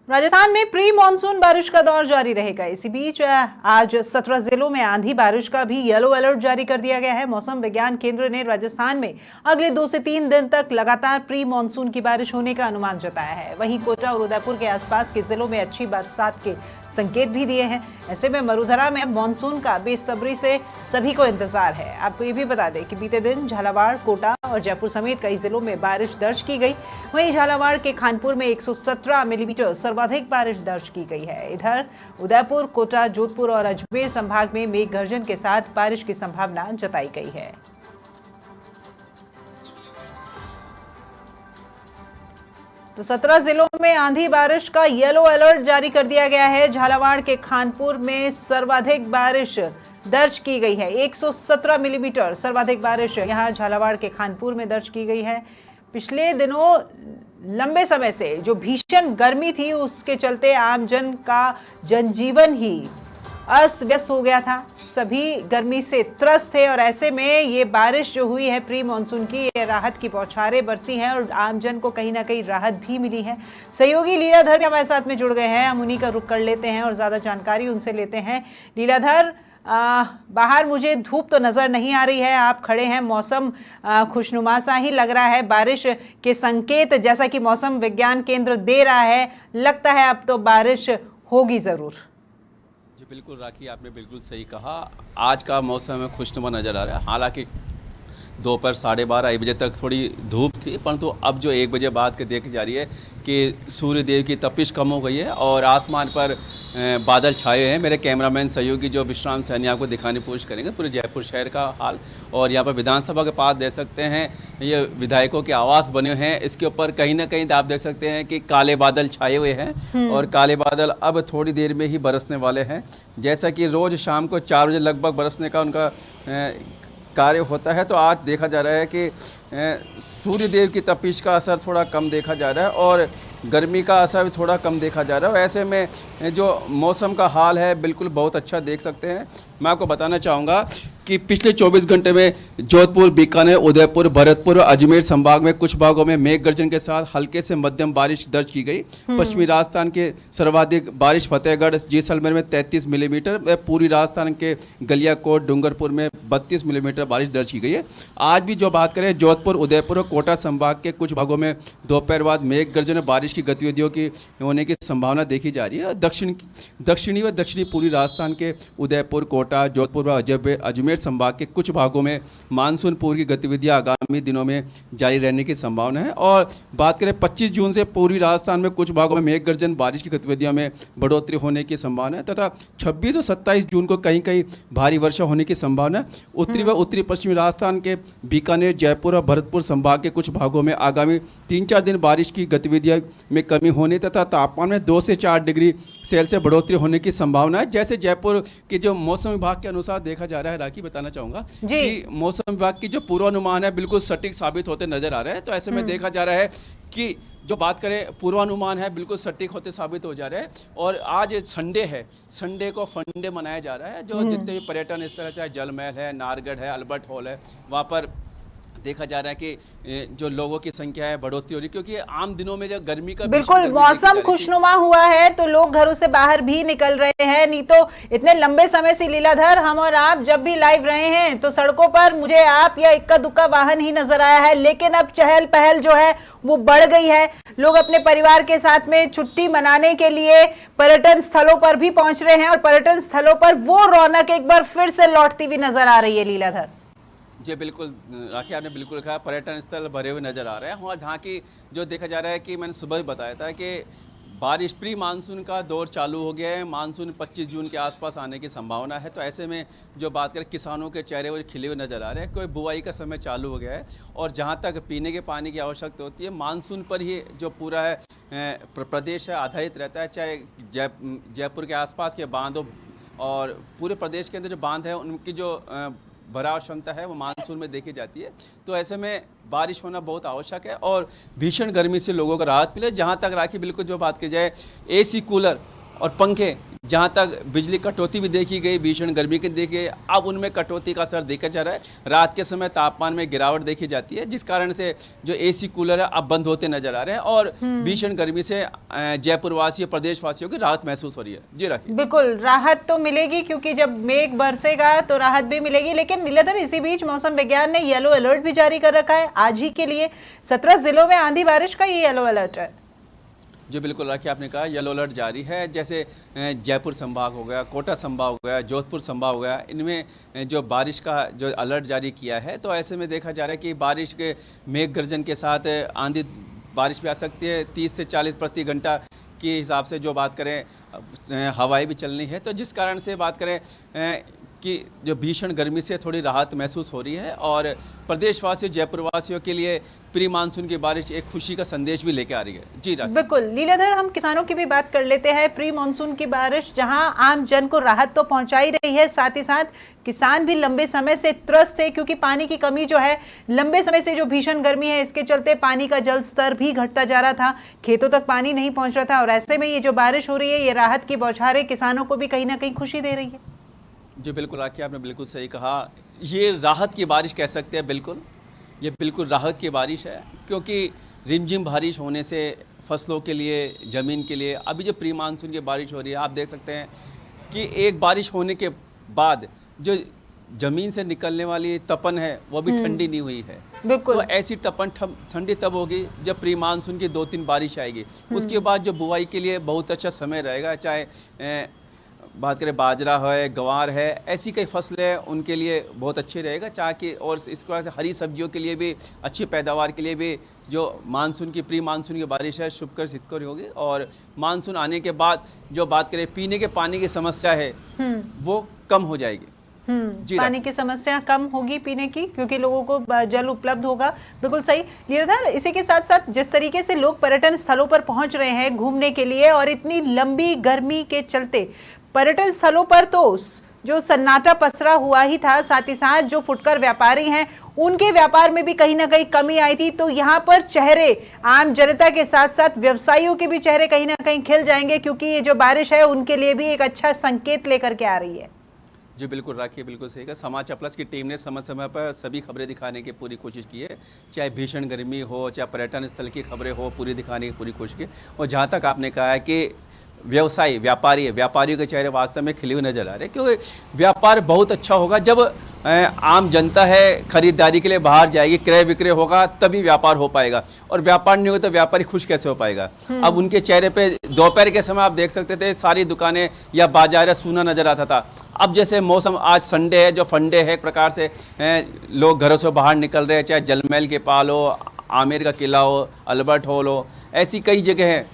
राजस्थान में pre monsoon बारिश का दौर जारी रहेगा। इसी बीच आज 17 जिलों में आंधी बारिश का भी येलो अलर्ट जारी कर दिया गया है। मौसम विज्ञान केंद्र ने राजस्थान में अगले 2 से 3 दिन तक लगातार प्री मानसून की बारिश होने का अनुमान जताया है। वहीं कोटा और उदयपुर के आसपास के जिलों में अच्छी बरसात के संकेत भी दिए हैं। ऐसे में मरुधरा में मानसून का बेसब्री से सभी को इंतजार है। आपको ये भी बता दें कि बीते दिन झालावाड़, कोटा और जयपुर समेत कई जिलों में बारिश दर्ज की गई। वहीं झालावाड़ के खानपुर में 117 मिलीमीटर सर्वाधिक बारिश दर्ज की गई है। इधर उदयपुर, कोटा, जोधपुर और अजमेर संभाग में मेघ गर्जन के साथ बारिश की संभावना जताई गई है। तो 17 जिलों में आंधी बारिश का येलो अलर्ट जारी कर दिया गया है। झालावाड़ के खानपुर में सर्वाधिक बारिश दर्ज की गई है। 117 मिलीमीटर सर्वाधिक बारिश यहां झालावाड़ के खानपुर में दर्ज की गई है। पिछले दिनों लंबे समय से जो भीषण गर्मी थी, उसके चलते आमजन का जनजीवन ही अस्त व्यस्त हो गया था। सभी गर्मी से त्रस्त थे और ऐसे में ये बारिश जो हुई है प्री मानसून की, ये राहत की बौछारें बरसी हैं और आमजन को कहीं ना कहीं राहत भी मिली है। सहयोगी लीलाधर हमारे साथ में जुड़ गए हैं। हम उन्हीं का रुख कर लेते हैं और ज्यादा जानकारी उनसे लेते हैं। लीलाधर, बाहर मुझे धूप तो नजर नहीं आ रही है, आप खड़े हैं, मौसम खुशनुमा सा ही लग रहा है। बारिश के संकेत जैसा कि मौसम विज्ञान केंद्र दे रहा है, लगता है अब तो बारिश होगी जरूर। जी बिल्कुल राखी, आपने बिल्कुल सही कहा। आज का मौसम खुशनुमा नज़र आ रहा है। हालांकि दोपहर 12:30 1 बजे तक थोड़ी धूप थी, परंतु अब जो 1 बजे बाद के देखी जा रही है कि सूर्य देव की तपिश कम हो गई है और आसमान पर बादल छाए हैं। मेरे कैमरामैन सहयोगी जो विश्राम सैनी आपको दिखाने की कोशिश करेंगे पूरे जयपुर शहर का हाल। और यहाँ पर विधानसभा के पास देख सकते हैं ये विधायकों के आवास बने हैं। इसके ऊपर कहीं ना कहीं आप देख सकते हैं कि काले बादल छाए हुए हैं और काले बादल अब थोड़ी देर में ही बरसने वाले हैं। जैसा कि रोज़ शाम को 4 बजे लगभग बरसने का उनका कार्य होता है, तो आज देखा जा रहा है कि सूर्य देव की तपिश का असर थोड़ा कम देखा जा रहा है और गर्मी का असर भी थोड़ा कम देखा जा रहा है। ऐसे में जो मौसम का हाल है बिल्कुल बहुत अच्छा देख सकते हैं। मैं आपको बताना चाहूँगा कि पिछले 24 घंटे में जोधपुर, बीकानेर, उदयपुर, भरतपुर और अजमेर संभाग में कुछ भागों में मेघ गर्जन के साथ हल्के से मध्यम बारिश दर्ज की गई। पश्चिमी राजस्थान के सर्वाधिक बारिश फतेहगढ़, जैसलमेर में 33 मिलीमीटर, पूरी राजस्थान के गलियाकोट, डूंगरपुर में 32 मिलीमीटर बारिश दर्ज की गई है। आज भी जो बात करें, जोधपुर, उदयपुर और कोटा संभाग के कुछ भागों में दोपहर बाद मेघ गर्जन और बारिश की गतिविधियों की होने की संभावना देखी जा रही है। दक्षिणी व दक्षिणी पूरी राजस्थान के उदयपुर, कोटा, जोधपुर व अजमेर संभाग के कुछ भागों में मानसून पूर्व की गतिविधियां आगामी दिनों में जारी रहने की संभावना है। और बात करें 25 जून से पूरी राजस्थान में कुछ भागों में मेघ गर्जन बारिश की गतिविधियों में बढ़ोतरी होने की संभावना है तथा 26 और 27 जून को कहीं कहीं भारी वर्षा होने की संभावना है। उत्तरी व उत्तरी पश्चिमी राजस्थान के बीकानेर, जयपुर और भरतपुर संभाग के कुछ भागों में आगामी 3-4 दिन बारिश की गतिविधियों में कमी होने तथा तापमान में 2 से 4 डिग्री सेल्सियस बढ़ोतरी होने की संभावना है। जैसे जयपुर के जो मौसम विभाग के अनुसार देखा जा रहा है, राखी बताना चाहूंगा कि मौसम विभाग की जो पूर्वानुमान है बिल्कुल सटीक साबित होते नजर आ रहे हैं। तो ऐसे में देखा जा रहा है कि जो बात करें पूर्वानुमान है बिल्कुल सटीक होते साबित हो जा रहे हैं। और आज संडे है, संडे को फंडे मनाया जा रहा है। जो जितने भी पर्यटन इस तरह चाहे जल महल है, नारगढ़ है, अल्बर्ट हॉल है, वहाँ पर देखा जा रहा है कि जो लोगों की संख्या है बढ़ोतरी हो रही है, क्योंकि आम दिनों में जो गर्मी का बिल्कुल मौसम खुशनुमा हुआ है तो लोग घरों से बाहर भी निकल रहे हैं। नहीं तो इतने लंबे समय से लीलाधर, हम और आप जब भी लाइव रहे हैं तो सड़कों पर मुझे आप या इक्का दुक्का वाहन ही नजर आया है, लेकिन अब चहल पहल जो है वो बढ़ गई है। लोग अपने परिवार के साथ में छुट्टी मनाने के लिए पर्यटन स्थलों पर भी पहुंच रहे हैं और पर्यटन स्थलों पर वो रौनक एक बार फिर से लौटती हुई नजर आ रही है। लीलाधर जी बिल्कुल राखी, आपने बिल्कुल कहा, पर्यटन स्थल भरे हुए नज़र आ रहे हैं। और जहाँ की जो देखा जा रहा है कि मैंने सुबह भी बताया था कि बारिश प्री मानसून का दौर चालू हो गया है। मानसून 25 जून के आसपास आने की संभावना है। तो ऐसे में जो बात करें, किसानों के चेहरे वो खिले हुए नज़र आ रहे हैं। कोई बुआई का समय चालू हो गया है और जहाँ तक पीने के पानी की आवश्यकता होती है, मानसून पर ही जो पूरा है प्रदेश है आधारित रहता है। चाहे जयपुर के आसपास के बांधों और पूरे प्रदेश के अंदर जो बांध है उनकी जो भराव क्षमता है वो मानसून में देखी जाती है। तो ऐसे में बारिश होना बहुत आवश्यक है और भीषण गर्मी से लोगों को राहत मिले। जहाँ तक राखी बिल्कुल जो बात की जाए, एसी कूलर और पंखे, जहाँ तक बिजली कटौती भी देखी गई, भीषण गर्मी की देखी गई, अब उनमें कटौती का असर देखा जा रहा है। रात के समय तापमान में गिरावट देखी जाती है, जिस कारण से जो एसी कूलर है अब बंद होते नजर आ रहे हैं और भीषण गर्मी से जयपुर वासियों, प्रदेश वासियों की राहत महसूस हो रही है। जी राखी। बिल्कुल राहत तो मिलेगी, क्योंकि जब मेघ बरसेगा तो राहत भी मिलेगी। लेकिन नीलाधर, इसी बीच मौसम विज्ञान ने येलो अलर्ट भी जारी कर रखा है आज ही के लिए। 17 जिलों में आंधी बारिश का ये येलो अलर्ट है। जी बिल्कुल राखी, आपने कहा येलो अलर्ट जारी है। जैसे जयपुर संभाग हो गया, कोटा संभाग हो गया, जोधपुर संभाग हो गया, इनमें जो बारिश का जो अलर्ट जारी किया है, तो ऐसे में देखा जा रहा है कि बारिश के मेघ गर्जन के साथ आंधी बारिश भी आ सकती है। 30 से 40 प्रति घंटा के हिसाब से जो बात करें, हवाएं भी चलनी है, तो जिस कारण से बात करें कि जो भीषण गर्मी से थोड़ी राहत महसूस हो रही है और प्रदेशवासियों, जयपुर वासियों के लिए प्री मानसून की बारिश एक खुशी का संदेश भी लेके आ रही है। जी राखी। बिल्कुल लीलाधर, हम किसानों की भी बात कर लेते हैं। प्री मानसून की बारिश जहां आम जन को राहत तो पहुंचा ही रही है, साथ ही साथ किसान भी लंबे समय से त्रस्त है, क्योंकि पानी की कमी जो है, लंबे समय से जो भीषण गर्मी है, इसके चलते पानी का जल स्तर भी घटता जा रहा था, खेतों तक पानी नहीं पहुंच रहा था। और ऐसे में ये जो बारिश हो रही है, ये राहत की बौछारें किसानों को भी कहीं ना कहीं खुशी दे रही है। जी बिल्कुल राखी, आपने बिल्कुल सही कहा। ये राहत की बारिश कह सकते हैं। बिल्कुल ये बिल्कुल राहत की बारिश है, क्योंकि रिमझिम बारिश होने से फसलों के लिए, ज़मीन के लिए अभी जो प्री मानसून की बारिश हो रही है, आप देख सकते हैं कि एक बारिश होने के बाद जो ज़मीन से निकलने वाली तपन है वो भी ठंडी नहीं हुई है। बिल्कुल। तो ऐसी तपन ठंडी तब होगी जब प्री मानसून की 2-3 बारिश आएगी। उसके बाद जो बुआई के लिए बहुत अच्छा समय रहेगा, चाहे बात करें बाजरा है, गंवार है, ऐसी कई फसलें उनके लिए बहुत अच्छी रहेगा। चाहे और इस प्रकार से हरी सब्जियों के लिए भी, अच्छी पैदावार के लिए भी जो मानसून की, प्री मानसून की बारिश है, शुभकर सिद्धकर होगी। और मानसून आने के बाद जो बात करें पीने के पानी की समस्या है, वो कम हो जाएगी। पानी की समस्या कम होगी पीने की, क्योंकि लोगों को जल उपलब्ध होगा। बिल्कुल सही लीलाधर। इसी के साथ साथ जिस तरीके से लोग पर्यटन स्थलों पर पहुंच रहे हैं घूमने के लिए, और इतनी लंबी गर्मी के चलते पर्यटन स्थलों पर तो जो सन्नाटा पसरा हुआ ही था, साथ ही साथ जो फुटकर व्यापारी हैं उनके व्यापार में भी कहीं ना कहीं कमी आई थी। तो यहाँ पर चेहरे आम जनता के साथ साथ व्यवसायियों के भी चेहरे कहीं ना कहीं खिल जाएंगे, क्योंकि ये जो बारिश है उनके लिए भी एक अच्छा संकेत लेकर के आ रही है। जी बिल्कुल राखी, बिल्कुल सही कहा। समाचार प्लस की टीम ने समय समय पर सभी खबरें दिखाने की पूरी कोशिश की है, चाहे भीषण गर्मी हो, चाहे पर्यटन स्थल की खबरें हो, पूरी दिखाने की पूरी कोशिश की। और जहाँ तक आपने कहा है कि व्यवसायी, व्यापारियों के चेहरे वास्तव में खिले हुए नजर आ रहे हैं, क्योंकि व्यापार बहुत अच्छा होगा जब आम जनता है खरीदारी के लिए बाहर जाएगी, क्रय विक्रय होगा, तभी व्यापार हो पाएगा। और व्यापार नहीं होगा तो व्यापारी खुश कैसे हो पाएगा। अब उनके चेहरे पे दोपहर के समय आप देख सकते थे सारी दुकानें या बाजार सूना नजर आता था। अब जैसे मौसम, आज संडे है, जो फंडे है, एक प्रकार से लोग घरों से बाहर निकल रहे हैं, चाहे जलमहल के पाल हो, आमेर का किला हो, अल्बर्ट हॉल हो, ऐसी कई जगह हैं।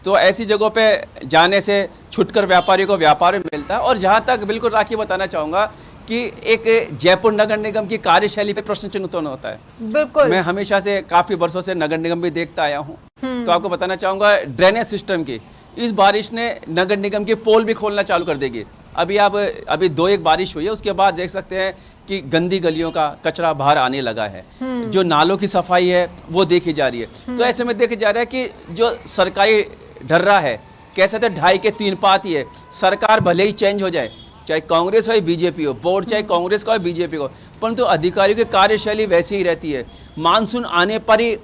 तो ऐसी जगहों पे जाने से छुटकर व्यापारियों को व्यापार में मिलता है। और जहाँ तक बिल्कुल राखी बताना चाहूँगा कि एक जयपुर नगर निगम की कार्यशैली पे प्रश्न चिन्ह उत्पन्न होता है। बिल्कुल। मैं हमेशा से काफ़ी वर्षों से नगर निगम भी देखता आया हूँ, तो आपको बताना चाहूँगा ड्रेनेज सिस्टम की इस बारिश ने नगर निगम के पोल भी खोलना चालू कर देगी। अभी 2-1 बारिश हुई है, उसके बाद देख सकते हैं कि गंदी गलियों का कचरा बाहर आने लगा है। जो नालों की सफाई है वो देखी जा रही है। तो ऐसे में देखा जा रहा है कि जो सरकारी ढर्रा है, कह सकते हैं 2.5 के 3 पात ही है। सरकार भले ही चेंज हो जाए, चाहे कांग्रेस हो या बीजेपी हो, बोर्ड चाहे कांग्रेस का हो बीजेपी का हो, परंतु अधिकारियों की कार्यशैली वैसी ही रहती है। मानसून आने पर ही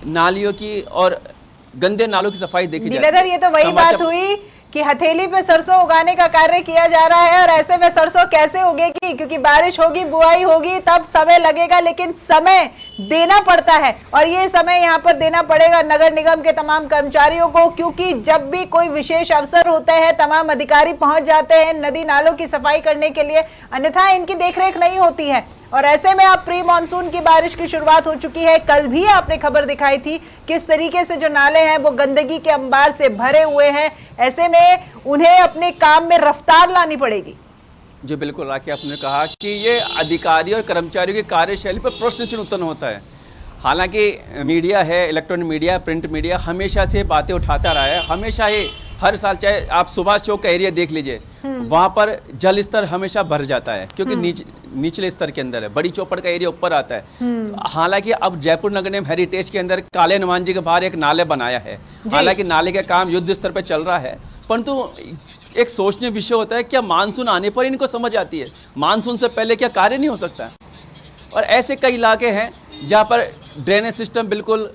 नालियों की और गंदे नालों की सफाई देखी जाती है। ये तो वही बात हुई कि हथेली पे सरसों उगाने का कार्य किया जा रहा है, और ऐसे में सरसों कैसे उगेगी, क्योंकि बारिश होगी, बुआई होगी, तब समय लगेगा, लेकिन समय देना पड़ता है। और ये समय यहाँ पर देना पड़ेगा नगर निगम के तमाम कर्मचारियों को, क्योंकि जब भी कोई विशेष अवसर होता है तमाम अधिकारी पहुंच जाते हैं नदी नालों की सफाई करने के लिए, अन्यथा इनकी देखरेख नहीं होती है। और ऐसे में अब प्री मानसून की बारिश की शुरुआत हो चुकी है। कल भी आपने खबर दिखाई थी किस तरीके से जो नाले हैं वो गंदगी के अंबार से भरे हुए हैं। ऐसे में उन्हें अपने काम में रफ्तार लानी पड़ेगी। जी बिल्कुल राखी, आपने कहा कि ये अधिकारी और कर्मचारियों की कार्यशैली पर प्रश्न चिन्ह उत्पन्न होता है। हालांकि मीडिया है, इलेक्ट्रॉनिक मीडिया, प्रिंट मीडिया हमेशा से बातें उठाता रहा है। हमेशा ही हर साल, चाहे आप सुभाष चौक का एरिया देख लीजिए, वहाँ पर जल स्तर हमेशा भर जाता है, क्योंकि निचले स्तर के अंदर है। बड़ी चौपड़ का एरिया ऊपर आता है। हालांकि अब जयपुर नगर निगम हेरिटेज के अंदर काले हनुमान जी के बाहर एक नाले बनाया है। हालांकि नाले का काम युद्ध स्तर पर चल रहा है, परंतु एक सोचने विषय होता है, क्या मानसून आने पर इनको समझ आती है? मानसून से पहले क्या कार्य नहीं हो सकता है? और ऐसे कई इलाके हैं जहाँ पर ड्रेनेज सिस्टम बिल्कुल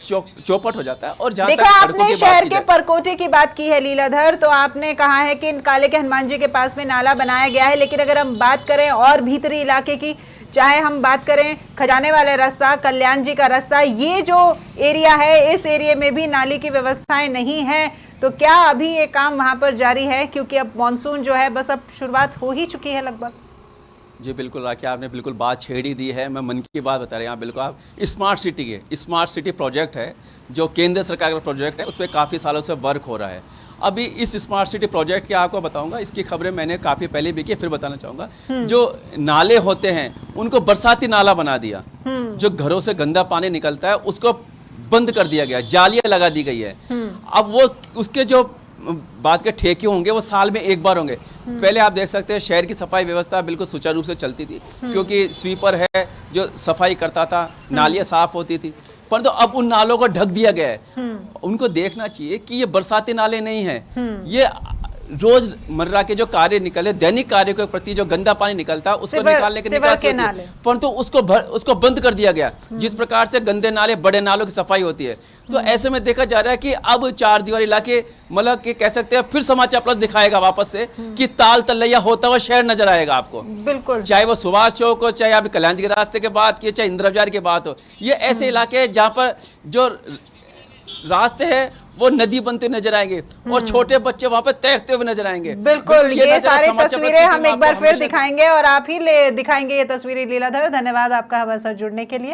चौपट हो जाता है। और जहाँ देखा, तक सड़कों आपने की शहर बात की के जाए, परकोटे की बात की है लीलाधर, तो आपने कहा है कि काले के हनुमान जी के पास में नाला बनाया गया है, लेकिन अगर हम बात करें और भीतरी इलाके की, चाहे हम बात करें खजाने वाले रास्ता, कल्याण जी का रास्ता, ये जो एरिया है, इस एरिया में भी नाली की व्यवस्थाएं नहीं है। तो क्या अभी ये काम वहां पर जारी है? क्योंकि अब मानसून जो है बस अब शुरुआत हो ही चुकी है लगभग। जी बिल्कुल राखी, आपने बिल्कुल बात छेड़ ही दी है। मैं मन की बात बता रहे हैं। यहाँ बिल्कुल आप स्मार्ट सिटी के स्मार्ट सिटी प्रोजेक्ट है जो केंद्र सरकार का प्रोजेक्ट है, उस पर काफ़ी सालों से वर्क हो रहा है। अभी इस स्मार्ट सिटी प्रोजेक्ट के आपको बताऊंगा, इसकी खबरें मैंने काफ़ी पहले भी की, फिर बताना चाहूँगा। जो नाले होते हैं उनको बरसाती नाला बना दिया, जो घरों से गंदा पानी निकलता है उसको बंद कर दिया गया, जालियाँ लगा दी गई है। अब वो उसके जो बात के ठेके होंगे वो साल में एक बार होंगे। पहले आप देख सकते हैं शहर की सफाई व्यवस्था बिल्कुल सुचारू रूप से चलती थी, क्योंकि स्वीपर है जो सफाई करता था, नालियाँ साफ होती थी। परंतु अब उन नालों को ढक दिया गया है। उनको देखना चाहिए कि ये बरसाती नाले नहीं हैं, ये रोजमर्रा के जो कार्य निकले, दैनिक कार्य के प्रति जो गंदा पानी निकलता है उसको निकालने की निकासी होती है, परंतु उसको बंद कर दिया गया। जिस प्रकार से गंदे नाले, बड़े नालों की सफाई होती है, तो ऐसे में देखा जा रहा है कि अब चार दीवारी इलाके, मतलब कि कह सकते हैं फिर समाचार प्लस दिखाएगा वापस से कि ताल तलैया होता हुआ शहर नजर आएगा आपको। बिल्कुल, चाहे वो सुभाष चौक हो, चाहे आप कल्याण जी के रास्ते की बात की, चाहे इंदिरा बाजार की बात हो, ये ऐसे इलाके हैं जहाँ पर जो रास्ते हैं वो नदी बनते नजर आएंगे और छोटे बच्चे वहां पर तैरते हुए नजर आएंगे। बिल्कुल, ये सारी तस्वीरें हम एक बार फिर दिखाएंगे और आप ही ले दिखाएंगे ये तस्वीरें लीलाधर। धन्यवाद आपका हमारे साथ जुड़ने के लिए।